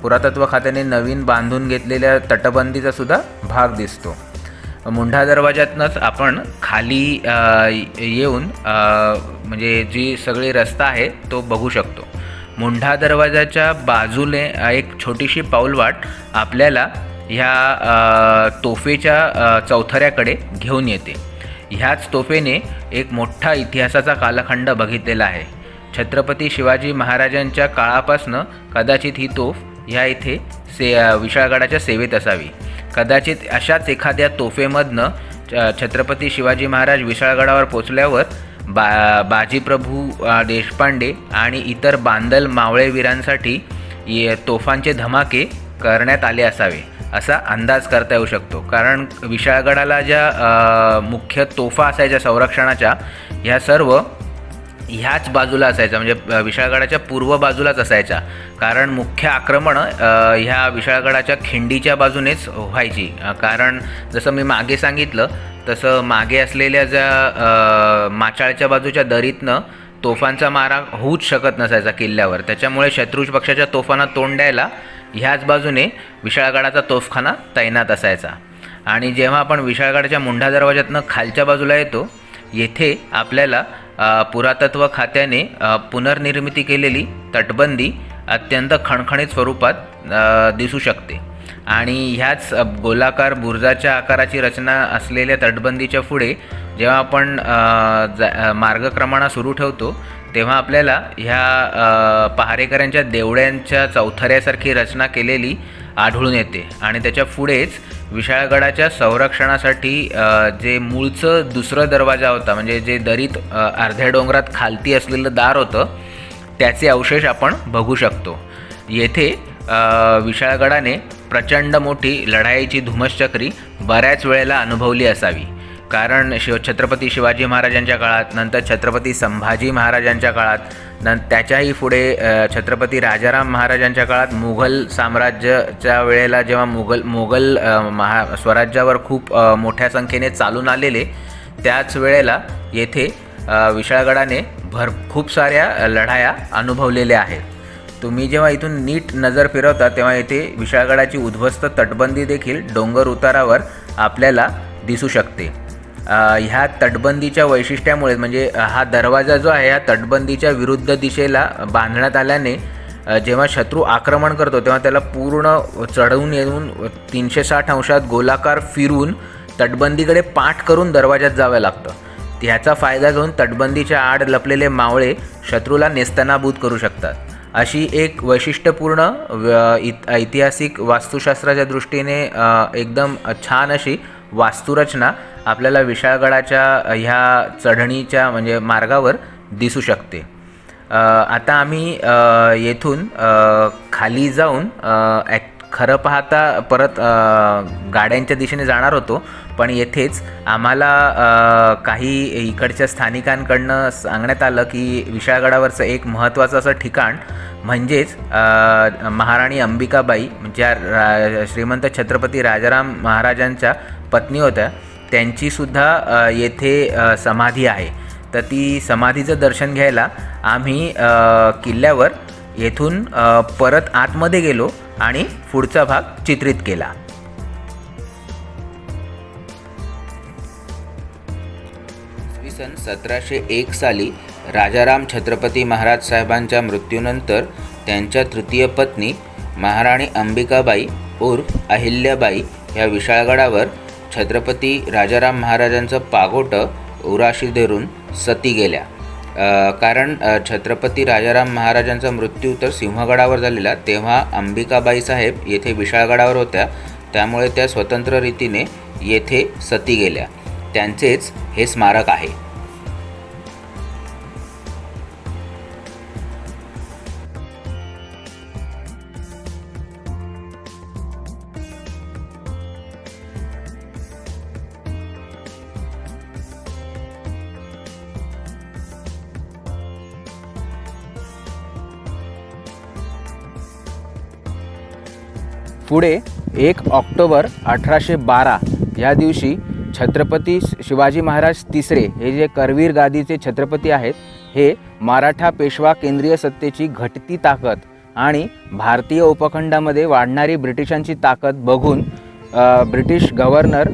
पुरातत्व खात्याने नवीन बांधून घेतलेल्या तटबंदीचा सुद्धा भाग दिसतो. मुंढा दरवाजातनंच आपण खाली येऊन म्हणजे जी सगळी रस्ता आहे तो बघू शकतो. मुंढा दरवाजाच्या बाजूने एक छोटीशी पाऊलवाट आपल्याला ह्या तोफेच्या चौथऱ्याकडे घेऊन येते. ह्याच तोफेने एक मोठा इतिहासाचा कालखंड बघितलेला आहे. छत्रपती शिवाजी महाराजांच्या काळापासनं कदाचित ही तोफ ह्या इथे विशाळगडाच्या सेवेत असावी. कदाचित अशाच एखाद्या तोफेमधनं छत्रपती शिवाजी महाराज विशाळगडावर पोचल्यावर बाजीप्रभू देशपांडे आणि इतर बांदल मावळेवीरांसाठी तोफांचे धमाके करण्यात आले असावे असा अंदाज करता येऊ शकतो. कारण विशाळगडाला ज्या मुख्य तोफा असायच्या संरक्षणाच्या, ह्या सर्व ह्याच बाजूला असायच्या, म्हणजे विशाळगडाच्या पूर्व बाजूलाच असायच्या. कारण मुख्य आक्रमणं ह्या विशाळगडाच्या खिंडीच्या बाजूनेच व्हायची. कारण जसं मी मागे सांगितलं तसं मागे असलेल्या ज्या माचाळच्या बाजूच्या दरीतनं तोफांचा मारा होऊच शकत नसायचा किल्ल्यावर. त्याच्यामुळे शत्रुज पक्षाच्या तोफांना तोंड द्यायला ह्याच बाजूने विशाळगडाचा तोफखाना तैनात असायचा. आणि जेव्हा आपण विशाळगडाच्या मुंढा दरवाजातनं खालच्या बाजूला येतो, येथे आपल्याला पुरातत्व खात्याने पुनर्निर्मिती केलेली तटबंदी अत्यंत खणखणीत स्वरूपात दिसू शकते. आणि ह्याच गोलाकार बुर्जाच्या आकाराची रचना असलेल्या तटबंदीच्या पुढे जेव्हा आपण मार्गक्रमणा सुरू ठेवतो, तेव्हा आपल्याला ह्या पहारेकऱ्यांच्या देवड्यांच्या चौथऱ्यासारखी रचना केलेली आढळून येते. आणि त्याच्या पुढेच विशाळगडाच्या संरक्षणासाठी जे मूळचं दुसरं दरवाजा होता, म्हणजे जे दरीत अर्ध्या डोंगरात खालती असलेलं दार होतं, त्याचे अवशेष आपण बघू शकतो. येथे विशाळगडाने प्रचंड मोठी लढाईची धुमश्चक्री बऱ्याच वेळेला अनुभवली असावी. कारण छत्रपती शिवाजी महाराजांच्या काळात, नंतर छत्रपती संभाजी महाराजांच्या काळात, त्याच्याही पुढे छत्रपती राजाराम महाराजांच्या काळात, मुघल साम्राज्याच्या वेळेला जेव्हा मुघल स्वराज्यावर खूप मोठ्या संख्येने चालून आलेले, त्याच वेळेला येथे विशाळगडाने खूप साऱ्या लढाया अनुभवलेल्या आहेत. तुम्ही जेव्हा इथून नीट नजर फिरवता तेव्हा येथे विशाळगडाची उद्ध्वस्त तटबंदी देखील डोंगर उतारावर आपल्याला दिसू शकते. ह्या तटबंदीच्या वैशिष्ट्यामुळे, म्हणजे हा दरवाजा जो आहे ह्या तटबंदीच्या विरुद्ध दिशेला बांधण्यात आल्याने जेव्हा शत्रू आक्रमण करतो तेव्हा त्याला पूर्ण चढवून येऊन 360 अंशात गोलाकार फिरून तटबंदीकडे पाठ करून दरवाजात जावं लागतं. ह्याचा फायदा घेऊन तटबंदीच्या आड लपलेले मावळे शत्रूला नेस्तनाबूत करू शकतात. अशी एक वैशिष्ट्यपूर्ण ऐतिहासिक वास्तुशास्त्राच्या दृष्टीने एकदम छान अशी वास्तुरचना आपल्याला विशाळगडाच्या ह्या चढणीच्या म्हणजे मार्गावर दिसू शकते. आता आम्ही येथून खाली जाऊन खरं पाहता परत गाड्यांच्या दिशेने जाणार होतो, पण येथेच आम्हाला काही इकडच्या स्थानिकांकडनं सांगण्यात आलं की विशाळगडावरचं एक महत्त्वाचं असं ठिकाण म्हणजेच महाराणी अंबिकाबाई, ज्या श्रीमंत छत्रपती राजाराम महाराजांच्या पत्नी होत्या, त्यांचीसुद्धा येथे समाधी आहे. तर ती समाधीचं दर्शन घ्यायला आम्ही किल्ल्यावर येथून परत आतमध्ये गेलो आणि पुढचा भाग चित्रित केला. सन 1701 साली राजाराम छत्रपती महाराज साहेबांच्या मृत्यूनंतर त्यांच्या तृतीय पत्नी महाराणी अंबिकाबाई उर्फ अहिल्याबाई या विशाळगडावर छत्रपती राजाराम महाराजांचं पागोटं उराशी धरून सती गेल्या. कारण छत्रपती राजाराम महाराजांचा मृत्यू तर सिंहगडावर झालेला, तेव्हा अंबिकाबाई साहेब येथे विशाळगडावर होत्या, त्यामुळे त्या स्वतंत्र रीतीने येथे सती गेल्या. त्यांचेच हे स्मारक आहे. पुढे 1 ऑक्टोबर 1812 या दिवशी छत्रपती शिवाजी महाराज तिसरे हे जे करवीर गादीचे छत्रपती आहेत, हे मराठा पेशवा केंद्रीय सत्तेची घटती ताकद आणि भारतीय उपखंडामध्ये वाढणारी ब्रिटिशांची ताकद बघून ब्रिटिश गव्हर्नर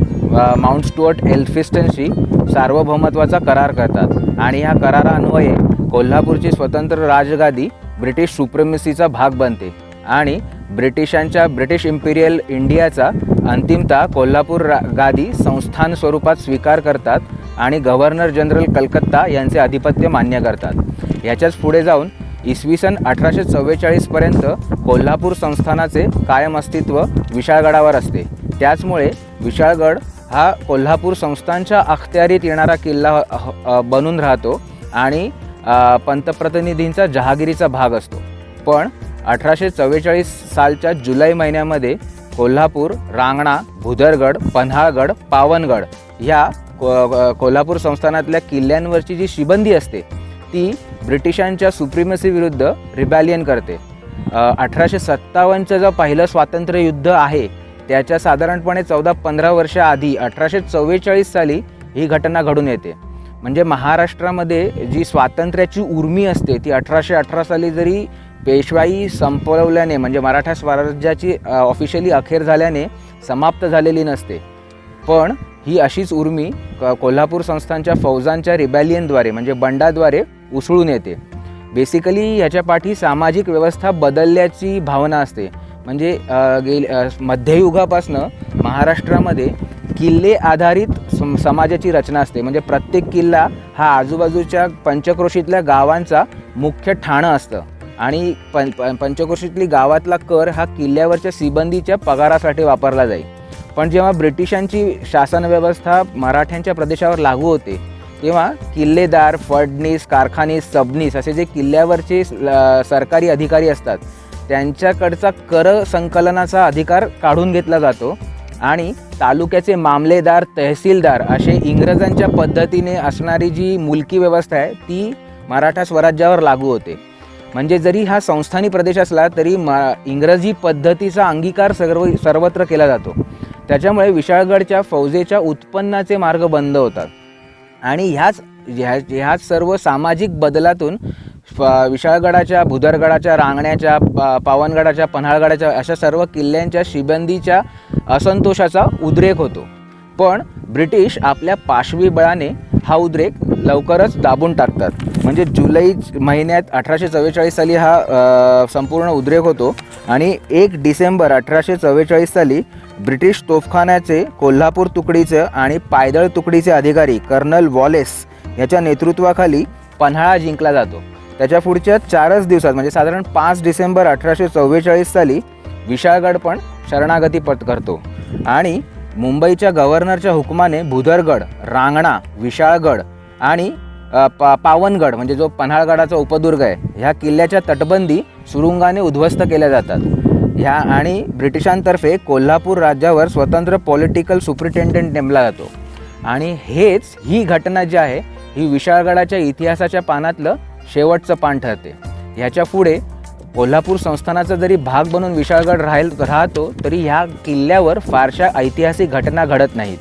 माउंट स्टुअर्ट एल्फिस्टनशी सार्वभौमत्वाचा करार करतात आणि ह्या करारान्वये कोल्हापूरची स्वतंत्र राजगादी ब्रिटिश सुप्रिमसीचा भाग बनते आणि ब्रिटिश इम्पिरियल इंडियाचा अंतिमतः कोल्हापूर गादी संस्थान स्वरूपात स्वीकार करतात आणि गव्हर्नर जनरल कलकत्ता यांचे आधिपत्य मान्य करतात. याच्याच पुढे जाऊन इसवी सन 1844पर्यंत कोल्हापूर संस्थानाचे कायम अस्तित्व विशाळगडावर असते. त्याचमुळे विशाळगड हा कोल्हापूर संस्थानच्या अखत्यारीत येणारा किल्ला बनून राहतो आणि पंतप्रतिनिधींचा जहागिरीचा भाग असतो. पण 1844 सालच्या जुलै महिन्यामध्ये कोल्हापूर, रांगणा, भुदरगड, पन्हाळगड, पावनगड ह्या कोल्हापूर संस्थानातल्या किल्ल्यांवरची जी शिबंदी असते ती ब्रिटिशांच्या सुप्रिमसी विरुद्ध रिबॅलियन करते. 1857चं जो पहिलं स्वातंत्र्य युद्ध आहे त्याच्या साधारणपणे 14-15 वर्ष आधी 1844 साली ही घटना घडून येते. म्हणजे महाराष्ट्रामध्ये जी स्वातंत्र्याची उर्मी असते ती 1818 साली जरी पेशवाई संपवल्याने म्हणजे मराठा स्वराज्याची ऑफिशियली अखेर झाल्याने समाप्त झालेली नसते, पण ही अशीच उर्मी कोल्हापूर संस्थानच्या फौजांच्या रिबॅलियनद्वारे म्हणजे बंडाद्वारे उसळून येते. बेसिकली ह्याच्या पाठी सामाजिक व्यवस्था बदलल्याची भावना असते. म्हणजे मध्ययुगापासनं महाराष्ट्रामध्ये किल्ले आधारित समाजाची रचना असते. म्हणजे प्रत्येक किल्ला हा आजूबाजूच्या पंचक्रोशीतल्या गावांचा मुख्य ठाणं असतं आणि पंचक्रोशीतली गावातला कर हा किल्ल्यावरच्या सिबंदीच्या पगारासाठी वापरला जाईल. पण जेव्हा ब्रिटिशांची शासनव्यवस्था मराठ्यांच्या प्रदेशावर लागू होते तेव्हा किल्लेदार, फडणीस, कारखानीस, सबनीस असे जे किल्ल्यावरचे सरकारी अधिकारी असतात त्यांच्याकडचा कर संकलनाचा अधिकार काढून घेतला जातो आणि तालुक्याचे मामलेदार, तहसीलदार असे इंग्रजांच्या पद्धतीने असणारी जी मुलकी व्यवस्था आहे ती मराठा स्वराज्यावर लागू होते. म्हणजे जरी हा संस्थानी प्रदेश असला तरी इंग्रजी पद्धतीचा अंगीकार सर्वत्र केला जातो. त्याच्यामुळे विशाळगडच्या फौजेच्या उत्पन्नाचे मार्ग बंद होतात आणि ह्याच सर्व सामाजिक बदलातून विशाळगडाच्या, भुदरगडाच्या, रांगण्याच्या, पावनगडाच्या, पन्हाळगडाच्या अशा सर्व किल्ल्यांच्या शिबंदीच्या असंतोषाचा उद्रेक होतो. पण ब्रिटिश आपल्या पाशवी बळाने हा उद्रेक लवकरच दाबून टाकतात. म्हणजे जुलै महिन्यात 1844 साली हा संपूर्ण उद्रेक होतो आणि 1 डिसेंबर 1844 साली ब्रिटिश तोफखान्याचे कोल्हापूर तुकडीचे आणि पायदळ तुकडीचे अधिकारी कर्नल वॉलेस याच्या नेतृत्वाखाली पन्हाळा जिंकला जातो. त्याच्या पुढच्या 4च दिवसात म्हणजे साधारण 5 डिसेंबर 1844 साली विशाळगड पण शरणागती पत्करतो आणि मुंबईच्या गव्हर्नरच्या हुकुमाने भुदरगड, रांगणा, विशाळगड आणि पावनगड म्हणजे जो पन्हाळगडाचा उपदुर्ग आहे ह्या किल्ल्याच्या तटबंदी सुरुंगाने उद्ध्वस्त केल्या जातात. ह्या आणि ब्रिटिशांतर्फे कोल्हापूर राज्यावर स्वतंत्र पॉलिटिकल सुप्रिटेंडंट नेमला जातो. आणि ही घटना जी आहे ही विशाळगडाच्या इतिहासाच्या पानातलं शेवटचं पान ठरते. ह्याच्या पुढे कोल्हापूर संस्थानाचा जरी भाग बनून विशाळगड राहतो तरी ह्या किल्ल्यावर फारशा ऐतिहासिक घटना घडत नाहीत.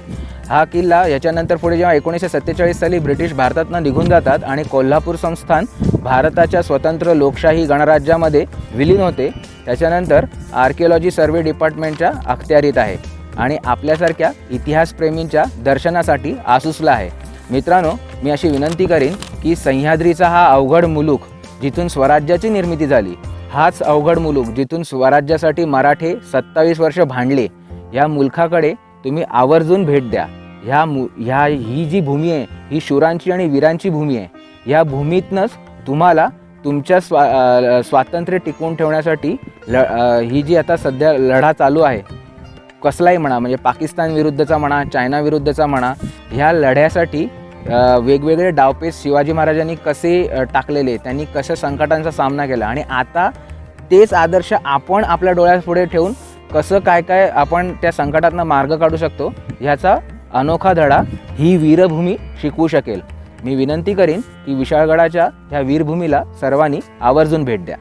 हा किल्ला याच्यानंतर पुढे जेव्हा 1947 साली ब्रिटिश भारतातनं निघून जातात आणि कोल्हापूर संस्थान भारताच्या स्वतंत्र लोकशाही गणराज्यामध्ये विलीन होते, त्याच्यानंतर आर्किओलॉजी सर्व्हे डिपार्टमेंटच्या अखत्यारीत आहे आणि आपल्यासारख्या इतिहासप्रेमींच्या दर्शनासाठी आसुसला आहे. मित्रांनो, मी अशी विनंती करीन की सह्याद्रीचा हा अवघड मुलूक जिथून स्वराज्याची निर्मिती झाली, हाच अवघड मुलूक जिथून स्वराज्यासाठी मराठे 27 वर्ष भांडले, या मुलखाकडे तुम्ही आवर्जून भेट द्या. ही जी भूमी आहे ही शूरांची आणि वीरांची भूमी आहे. ह्या भूमीतनंच तुम्हाला तुमच्या स्वातंत्र्य टिकवून ठेवण्यासाठी ही जी आता सध्या लढा चालू आहे, कसलाही म्हणा, म्हणजे पाकिस्तान विरुद्धचा म्हणा, चायना विरुद्धचा म्हणा, ह्या लढ्यासाठी वेगवेगळे डावपेच शिवाजी महाराजांनी कसे टाकलेले, त्यांनी कशा संकटांचा सामना केला आणि आता तेच आदर्श आपण आपल्या डोळ्यापुढे ठेवून कसं काय काय आपण त्या संकटातनं मार्ग काढू शकतो, ह्याचा अनोखा धडा ही वीरभूमी शिकवू शकेल. मी विनंती करीन की विशाळगडाच्या ह्या वीरभूमीला सर्वांनी आवर्जून भेट द्या.